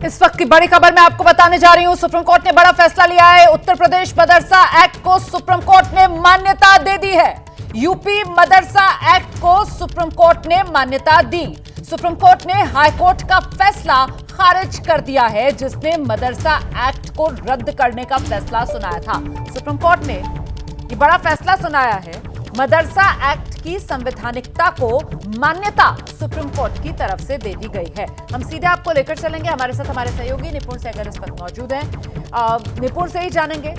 इस वक्त की बड़ी खबर मैं आपको बताने जा रही हूं। सुप्रीम कोर्ट ने बड़ा फैसला लिया है। उत्तर प्रदेश मदरसा एक्ट को सुप्रीम कोर्ट ने मान्यता दे दी है। यूपी मदरसा एक्ट को सुप्रीम कोर्ट ने मान्यता दी। सुप्रीम कोर्ट ने हाई कोर्ट का फैसला खारिज कर दिया है, जिसने मदरसा एक्ट को रद्द करने का फैसला सुनाया था। सुप्रीम कोर्ट ने ये बड़ा फैसला सुनाया है। मदरसा एक्ट की संवैधानिकता को मान्यता सुप्रीम कोर्ट की तरफ से दे दी गई है। हम सीधे आपको लेकर चलेंगे। हमारे साथ हमारे सहयोगी निपुण सहगल इस वक्त मौजूद हैं। निपुण से ही जानेंगे।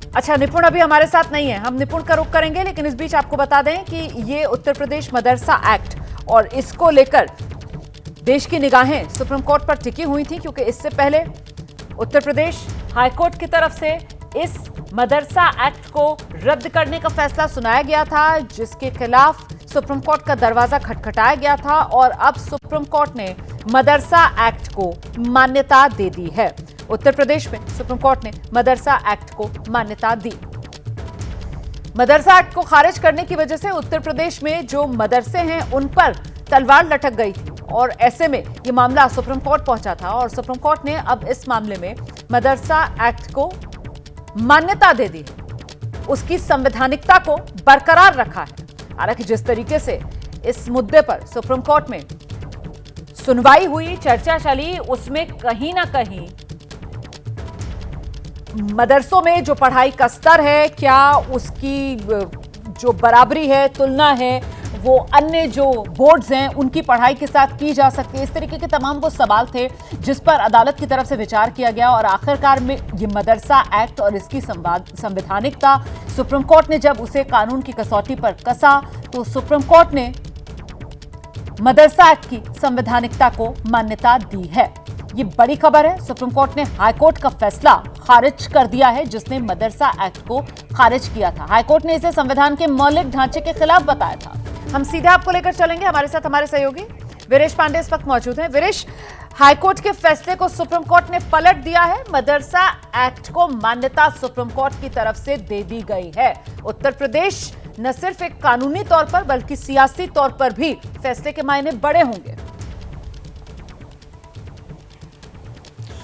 अच्छा, निपुण अभी हमारे साथ नहीं है, हम निपुण का रुख करेंगे, लेकिन इस बीच आपको बता दें कि ये उत्तर प्रदेश मदरसा एक्ट और इसको लेकर देश की निगाहें सुप्रीम कोर्ट पर टिकी हुई थी, क्योंकि इससे पहले उत्तर प्रदेश हाईकोर्ट की तरफ से इस मदरसा एक्ट को रद्द करने का फैसला सुनाया गया था, जिसके खिलाफ सुप्रीम कोर्ट का दरवाजा खटखटाया गया था और अब सुप्रीम कोर्ट ने मदरसा एक्ट को मान्यता दे दी है। उत्तर प्रदेश में सुप्रीम कोर्ट ने मदरसा एक्ट को मान्यता दी। मदरसा एक्ट को खारिज करने की वजह से उत्तर प्रदेश में जो मदरसे हैं उन पर तलवार लटक गई थी और ऐसे में ये मामला सुप्रीम कोर्ट पहुंचा था और सुप्रीम कोर्ट ने अब इस मामले में मदरसा एक्ट को मान्यता दे दी, उसकी संवैधानिकता को बरकरार रखा है। हालांकि जिस तरीके से इस मुद्दे पर सुप्रीम कोर्ट में सुनवाई हुई, चर्चा चली, उसमें कहीं ना कहीं मदरसों में जो पढ़ाई का स्तर है, क्या उसकी जो बराबरी है, तुलना है, वो अन्य जो बोर्ड्स हैं उनकी पढ़ाई के साथ की जा सकती है, इस तरीके के तमाम वो सवाल थे जिस पर अदालत की तरफ से विचार किया गया और आखिरकार में ये मदरसा एक्ट और इसकी संवैधानिकता सुप्रीम कोर्ट ने जब उसे कानून की कसौटी पर कसा तो सुप्रीम कोर्ट ने मदरसा एक्ट की संवैधानिकता को मान्यता दी है। ये बड़ी खबर है। सुप्रीम कोर्ट ने हाईकोर्ट का फैसला खारिज कर दिया है, जिसने मदरसा एक्ट को खारिज किया था। हाईकोर्ट ने इसे संविधान के मौलिक ढांचे के खिलाफ बताया था। हम सीधे आपको लेकर चलेंगे। हमारे साथ हमारे सहयोगी वीरेश पांडे इस वक्त मौजूद हैं। वीरेश, हाईकोर्ट के फैसले को सुप्रीम कोर्ट ने पलट दिया है। मदरसा एक्ट को मान्यता सुप्रीम कोर्ट की तरफ से दे दी गई है। उत्तर प्रदेश न सिर्फ एक कानूनी तौर पर बल्कि सियासी तौर पर भी फैसले के मायने बड़े होंगे।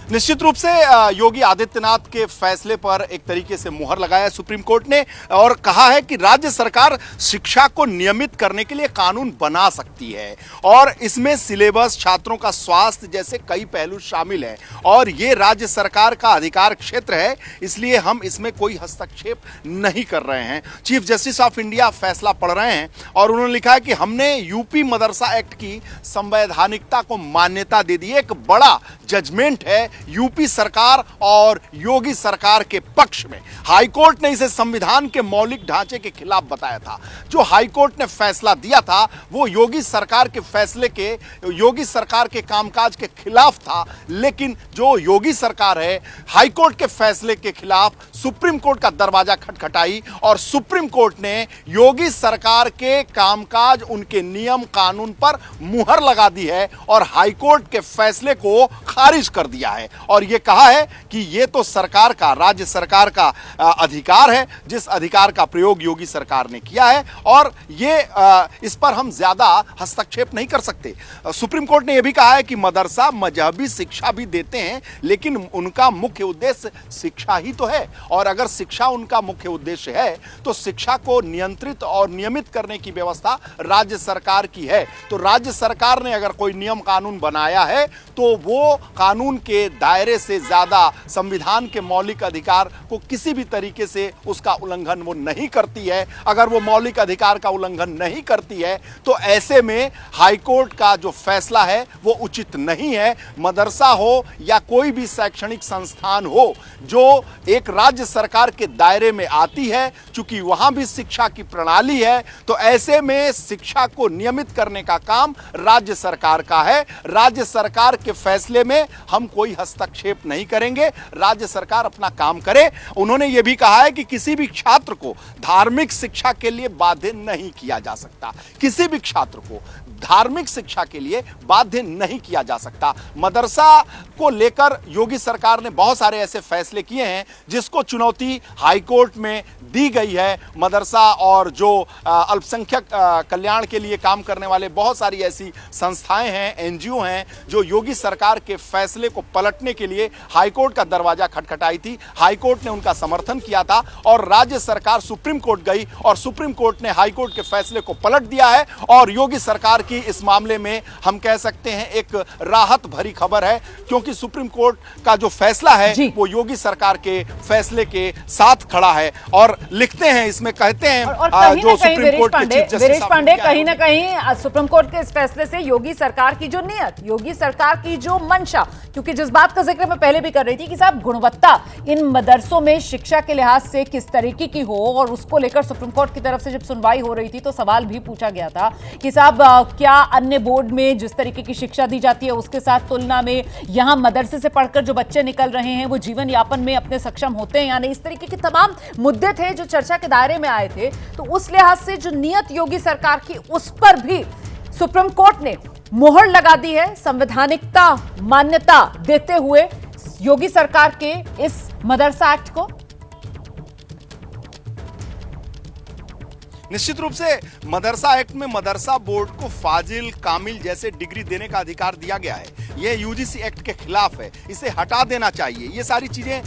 निश्चित रूप से योगी आदित्यनाथ के फैसले पर एक तरीके से मुहर लगाया सुप्रीम कोर्ट ने और कहा है कि राज्य सरकार शिक्षा को नियमित करने के लिए कानून बना सकती है और इसमें सिलेबस, छात्रों का स्वास्थ्य जैसे कई पहलू शामिल हैं और ये राज्य सरकार का अधिकार क्षेत्र है, इसलिए हम इसमें कोई हस्तक्षेप नहीं कर रहे हैं। चीफ जस्टिस ऑफ इंडिया फैसला पढ़ रहे हैं और उन्होंने लिखा है कि हमने यूपी मदरसा एक्ट की संवैधानिकता को मान्यता दे दी। एक बड़ा जजमेंट है यूपी सरकार और योगी सरकार के पक्ष में। हाईकोर्ट ने इसे संविधान के मौलिक ढांचे के खिलाफ बताया था। जो हाईकोर्ट ने फैसला दिया था वो योगी सरकार के फैसले के, योगी सरकार के कामकाज के खिलाफ था, लेकिन जो योगी सरकार है हाईकोर्ट के फैसले के खिलाफ सुप्रीम कोर्ट का दरवाजा खटखटाई और सुप्रीम कोर्ट ने योगी सरकार के कामकाज, उनके नियम कानून पर मुहर लगा दी है और हाईकोर्ट के फैसले को खारिज कर दिया है और यह कहा है कि यह तो सरकार का, राज्य सरकार का अधिकार है, जिस अधिकार का प्रयोग योगी सरकार ने किया है और इस पर हम ज्यादा हस्तक्षेप नहीं कर सकते। सुप्रीम कोर्ट ने यह भी कहा है कि मदरसा मजहबी शिक्षा भी देते हैं, लेकिन उनका मुख्य उद्देश्य शिक्षा ही तो है और अगर शिक्षा उनका मुख्य उद्देश्य है तो शिक्षा को नियंत्रित और नियमित करने की व्यवस्था राज्य सरकार की है। तो राज्य सरकार ने अगर कोई नियम कानून बनाया है तो वो कानून के दायरे से ज्यादा संविधान के मौलिक अधिकार को किसी भी तरीके से उसका उल्लंघन वो नहीं करती है। अगर वो मौलिक अधिकार का उल्लंघन नहीं करती है तो ऐसे में हाईकोर्ट का जो फैसला है वो उचित नहीं है। मदरसा हो या कोई भी शैक्षणिक संस्थान हो जो एक राज्य सरकार के दायरे में आती है, चूंकि वहां भी शिक्षा की प्रणाली है, तो ऐसे में शिक्षा को नियमित करने का काम राज्य सरकार का है। राज्य सरकार के फैसले में हम कोई हस्तक्षेप नहीं करेंगे, राज्य सरकार अपना काम करे। उन्होंने यह भी कहा है कि किसी भी छात्र को धार्मिक शिक्षा के लिए बाध्य नहीं किया जा सकता, किसी भी छात्र को धार्मिक शिक्षा के लिए बाध्य नहीं किया जा सकता। मदरसा को लेकर योगी सरकार ने बहुत सारे ऐसे फैसले किए हैं जिसको चुनौती हाईकोर्ट में दी गई है। मदरसा और जो अल्पसंख्यक कल्याण के लिए काम करने वाले बहुत सारी ऐसी संस्थाएं हैं, एनजीओ हैं, जो योगी सरकार के फैसले को पलटने के लिए हाईकोर्ट का दरवाजा खटखटाई थी। हाईकोर्ट ने उनका समर्थन किया था और राज्य सरकार सुप्रीम कोर्ट गई और सुप्रीम कोर्ट ने हाईकोर्ट के फैसले को पलट दिया है। और योगी सरकार की इस मामले में हम कह सकते हैं एक राहत भरी खबर है, क्योंकि सुप्रीम कोर्ट का जो फैसला है वो योगी सरकार के फैसले के साथ खड़ा है। और लिखते हैं इसमें, कहते हैं और कहीं जो सुप्रीम कोर्ट के चीफ जस्टिस वीरेश पांडे कहीं ना कहीं सुप्रीम कोर्ट के इस फैसले से योगी सरकार की जो नियत, योगी सरकार की जो मंशा, क्योंकि जिस बात का जिक्र मैं पहले भी कर रही थी कि साहब गुणवत्ता इन मदरसों में शिक्षा के लिहाज से किस तरीके की हो, और उसको लेकर सुप्रीम कोर्ट की तरफ से जब सुनवाई हो रही थी तो सवाल भी पूछा गया था कि साहब क्या अन्य बोर्ड में जिस तरीके की शिक्षा दी जाती है उसके साथ तुलना में यहां मदरसे से पढ़कर जो बच्चे निकल रहे हैं वो जीवन यापन में अपने सक्षम होते हैं या नहीं। इस तरीके के तमाम मुद्दे थे जो चर्चा के दायरे में आए थे। तो उस लिहाज से जो नियत योगी सरकार की, उस पर भी सुप्रीम कोर्ट ने मोहर लगा दी है, संवैधानिकता मान्यता देते हुए योगी सरकार के इस मदरसा एक्ट को। निश्चित रूप से मदरसा एक्ट में मदरसा बोर्ड को फाजिल, कामिल जैसे डिग्री देने का अधिकार दिया गया है। यह यूजीसी एक्ट के खिलाफ है, इसे हटा देना चाहिए। ये सारी चीजें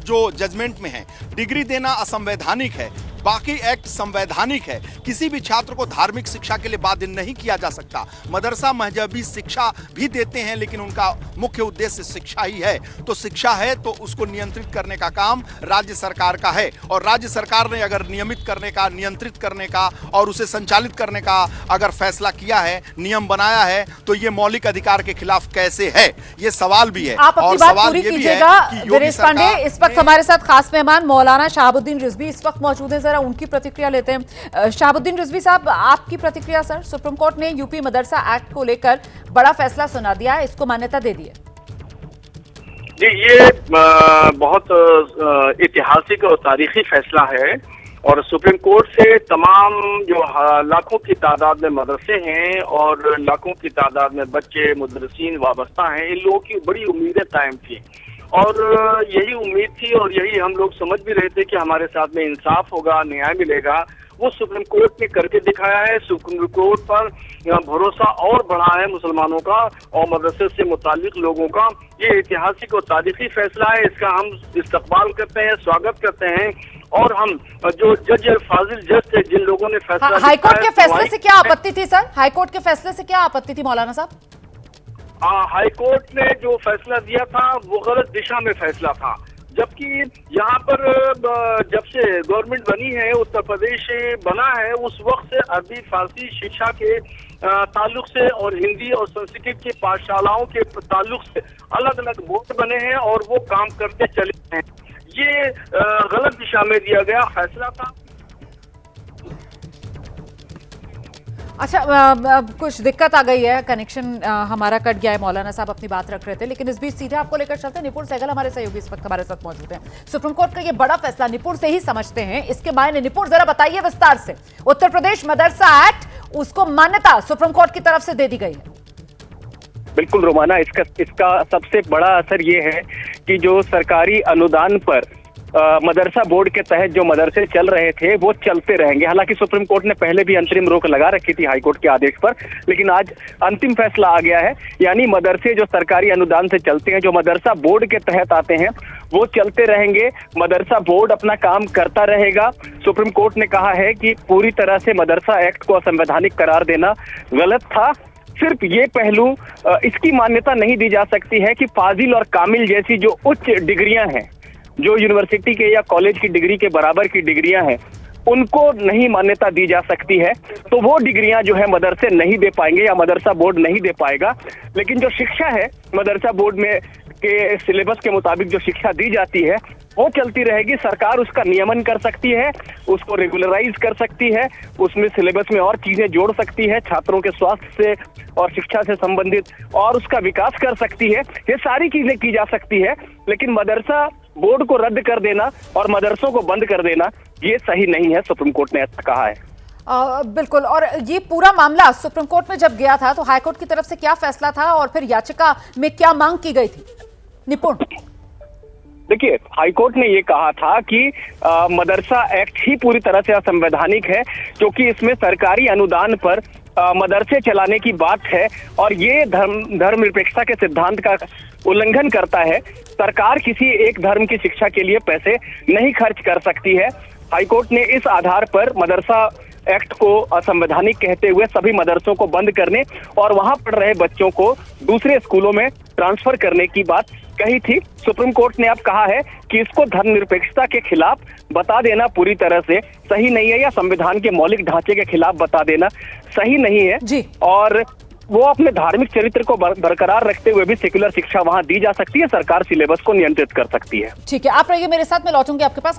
जो जजमेंट में हैं, डिग्री देना असंवैधानिक है, बाकी एक्ट संवैधानिक है। किसी भी छात्र को धार्मिक शिक्षा के लिए बाध्य नहीं किया जा सकता। मदरसा मजहबी शिक्षा भी देते हैं, लेकिन उनका मुख्य उद्देश्य शिक्षा ही है। तो शिक्षा है तो उसको नियंत्रित करने का काम राज्य सरकार का है। और राज्य सरकार ने अगर नियमित करने का, नियंत्रित करने का और उसे संचालित करने का अगर फैसला किया है, नियम बनाया है, तो ये मौलिक अधिकार के खिलाफ कैसे है, ये सवाल भी है। आप अपनी बात पूरी कीजिएगा वीरेश पांडे। इस वक्त हमारे साथ खास मेहमान मौलाना शहाबुद्दीन रिजवी इस वक्त मौजूद है, उनकी प्रतिक्रिया लेते हैं। शहाबुद्दीन रिजवी साहब, आपकी प्रतिक्रिया सर। सुप्रीम कोर्ट ने यूपी मदरसा एक्ट को लेकर बड़ा फैसला सुना दिया है, इसको मान्यता दे दी है। जी, ये बहुत ऐतिहासिक और तारीखी फैसला है और सुप्रीम कोर्ट से तमाम जो लाखों की तादाद में मदरसे हैं और लाखों की तादाद में बच्चे मुदरसीन वाबस्ता हैं, इन लोगों की बड़ी उम्मीदें कायम थी और यही उम्मीद थी और यही हम लोग समझ भी रहे थे कि हमारे साथ में इंसाफ होगा, न्याय मिलेगा। वो सुप्रीम कोर्ट ने करके दिखाया है। सुप्रीम कोर्ट पर भरोसा और बढ़ा है मुसलमानों का और मदरसे से मुतालिक लोगों का। ये ऐतिहासिक और तारीखी फैसला है, इसका हम इस्तकबाल करते हैं, स्वागत करते हैं। और हम जो जज फाजिल जज थे, जिन लोगों ने फैसला हाईकोर्ट के फैसले से क्या आपत्ति थी सर? हाईकोर्ट के फैसले से क्या आपत्ति थी मौलाना साहब? हाईकोर्ट ने जो फैसला दिया था वो गलत दिशा में फैसला था, जबकि यहाँ पर जब से गवर्नमेंट बनी है, उत्तर प्रदेश बना है, उस वक्त से अरबी फारसी शिक्षा के ताल्लुक से और हिंदी और संस्कृत की पाठशालाओं के ताल्लुक से अलग अलग बोर्ड बने हैं और वो काम करते चले हैं। ये गलत दिशा में दिया गया फैसला था। अच्छा, कुछ दिक्कत आ गई है, कनेक्शन हमारा कट गया है। मौलाना साहब अपनी बात रख रहे थे, लेकिन इस बीच सीधे आपको लेकर चलते हैं। निपुण सहगल हमारे सहयोगी इस वक्त हमारे साथ मौजूद हैं। सुप्रीम कोर्ट का ये बड़ा फैसला निपुण से ही समझते हैं, इसके मायने निपुण जरा बताइए विस्तार से। उत्तर प्रदेश मदरसा एक्ट, उसको मान्यता सुप्रीम कोर्ट की तरफ से दे दी गई है। बिल्कुल रोमाना, इसका सबसे बड़ा असर ये है कि जो सरकारी अनुदान पर मदरसा बोर्ड के तहत जो मदरसे चल रहे थे वो चलते रहेंगे। हालांकि सुप्रीम कोर्ट ने पहले भी अंतरिम रोक लगा रखी थी हाईकोर्ट के आदेश पर, लेकिन आज अंतिम फैसला आ गया है। यानी मदरसे जो सरकारी अनुदान से चलते हैं, जो मदरसा बोर्ड के तहत आते हैं, वो चलते रहेंगे। मदरसा बोर्ड अपना काम करता रहेगा। सुप्रीम कोर्ट ने कहा है कि पूरी तरह से मदरसा एक्ट को असंवैधानिक करार देना गलत था। सिर्फ ये पहलू इसकी मान्यता नहीं दी जा सकती है कि फाजिल और कामिल जैसी जो उच्च डिग्रियां हैं, जो यूनिवर्सिटी के या कॉलेज की डिग्री के बराबर की डिग्रियां हैं, उनको नहीं मान्यता दी जा सकती है। तो वो डिग्रियां जो है मदरसे नहीं दे पाएंगे या मदरसा बोर्ड नहीं दे पाएगा। लेकिन जो शिक्षा है मदरसा बोर्ड में के सिलेबस के मुताबिक जो शिक्षा दी जाती है वो चलती रहेगी। सरकार उसका नियमन कर सकती है, उसको रेगुलराइज कर सकती है, उसमें सिलेबस में और चीजें जोड़ सकती है, छात्रों के स्वास्थ्य से और शिक्षा से संबंधित, और उसका विकास कर सकती है। ये सारी चीजें की जा सकती है, लेकिन मदरसा बोर्ड को रद्द कर देना और मदरसों को बंद कर देना ये सही नहीं है। सुप्रीम कोर्ट ने ऐसा कहा है। बिल्कुल। और ये पूरा मामला सुप्रीम कोर्ट में जब गया था तो हाईकोर्ट की तरफ से क्या फैसला था और फिर याचिका में क्या मांग की गई थी? निपुण। देखिए, हाईकोर्ट ने ये कहा था कि मदरसा एक्ट ही पूरी तरह से असंवैधानिक है, क्योंकि इसमें सरकारी अनुदान पर मदरसे चलाने की बात है और ये धर्मनिरपेक्षता के सिद्धांत का उल्लंघन करता है। सरकार किसी एक धर्म की शिक्षा के लिए पैसे नहीं खर्च कर सकती है। हाईकोर्ट ने इस आधार पर मदरसा एक्ट को असंवैधानिक कहते हुए सभी मदरसों को बंद करने और वहां पढ़ रहे बच्चों को दूसरे स्कूलों में ट्रांसफर करने की बात कही थी। सुप्रीम कोर्ट ने अब कहा है कि इसको धर्मनिरपेक्षता के खिलाफ बता देना पूरी तरह से सही नहीं है, या संविधान के मौलिक ढांचे के खिलाफ बता देना सही नहीं है जी। और वो अपने धार्मिक चरित्र को बरकरार रखते हुए भी सेक्युलर शिक्षा वहां दी जा सकती है। सरकार सिलेबस को नियंत्रित कर सकती है। ठीक है, आप रहिए मेरे साथ, मैं लौटूंगी आपके पास।